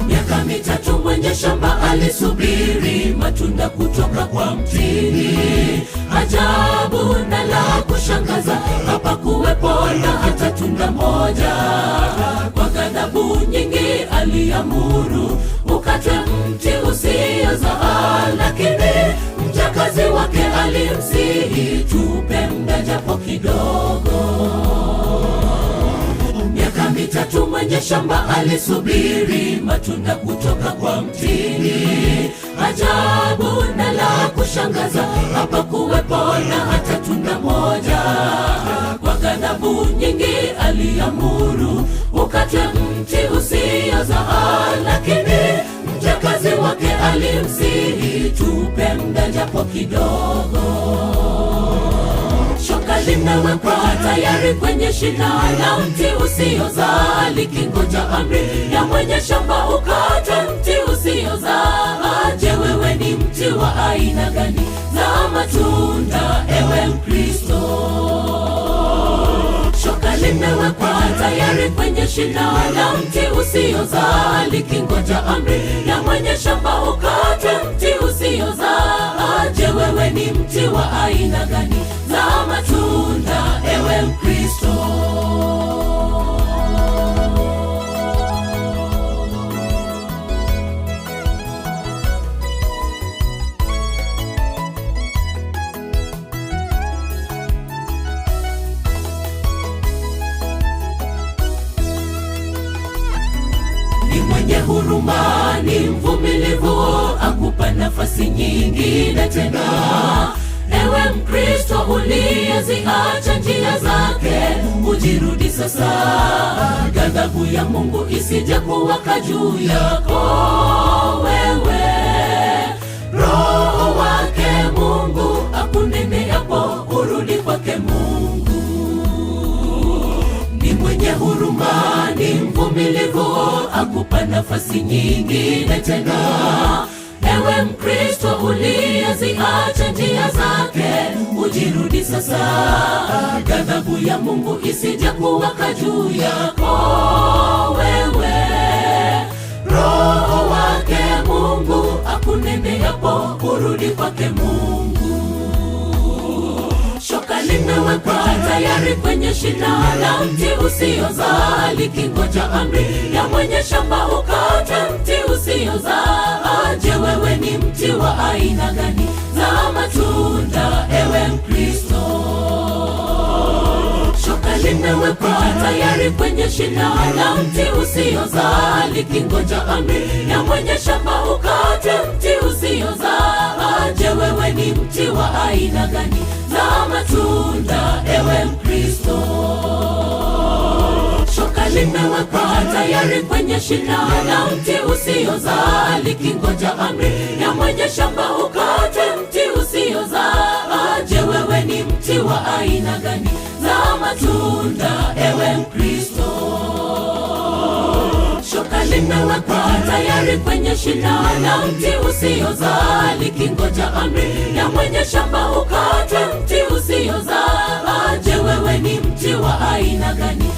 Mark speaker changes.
Speaker 1: Miaka mitatu mwenye shamba alisubiri matunda kutoka kwa mtini. Ajabu na la kushangaza, hapakuwepo na hata tunda moja. Kwa ghadhabu nyingi aliamuru ukatwe mti usiozaa, lakini mjakazi wake alimsihi, tupe muda japo kidogo. Miaka mitatu mwenye shamba alisubiri matunda kutoka kwa mtini. Ajabu na la kushangaza, hapakuwepo na hata tunda moja. Kwa ghadhabu nyingi aliamuru ukatwe mti usiozaa, lakini mjakazi wake alimsihi, tupe muda japo kidogo. Shoka limewekwa tayari kwenye shina la mti usiozaa, likingoja amri ya mwenye shamba ukatwe mti usiozaa. Je, wewe ni mti wa aina gani? Zaa matunda ewe Mkristo. Shoka limewekwa tayari kwenye shina la mti usiozaa, likingoja amri ya mwenye shamba ukatwe mti usiozaa. Je, wewe ni mti wa aina gani? Zaa matunda ewe Mkristo. Ni mwenye huruma, ni mvumilivu, akupa nafasi nyingine tena. Ewe Mkristo uliyeziacha njia zake, ujirudi sasa. Ghadhabu ya Mungu isije kuwaka juu yako wewe. Roho wake Mungu akuneneapo, urudi kwake Mungu. Ni mwenye huruma, ni mvumilivu, akupa nafasi nyingine tena. Ewe Mkristo uliyeziacha njia zake, ujirudi sasa. Ghadhabu ya Mungu isije kuwaka juu yako wewe. Roho wake Mungu akuneneapo, urudi kwake Mungu. Shoka limewekwa tayari kwenye shina la mti usiozaa, likingoja amri ya mwenye shamba ukatwe mti usiozaa. Je, wewe ni mti wa aina gani? Zaa matunda ewe Mkristo. Shoka limewekwa tayari kwenye shina la mti usiozaa, likingoja amri ya mwenye shamba ukatwe mti usiozaa. Je, wewe ni mti wa aina gani? Zaa matunda ewe Mkristo. Shoka limewekwa tayari kwenye shina la mti usiozaa, likingoja amri ya mwenye shamba ukatwe mti usiozaa. Je, wewe ni mti wa aina gani? Zaa matunda ewe Mkristo. Shoka limewekwa tayari kwenye shina la mti usiozaa, likingoja amri ya mwenye shamba ukatwe mti usiozaa. Je, wewe ni mti wa aina gani?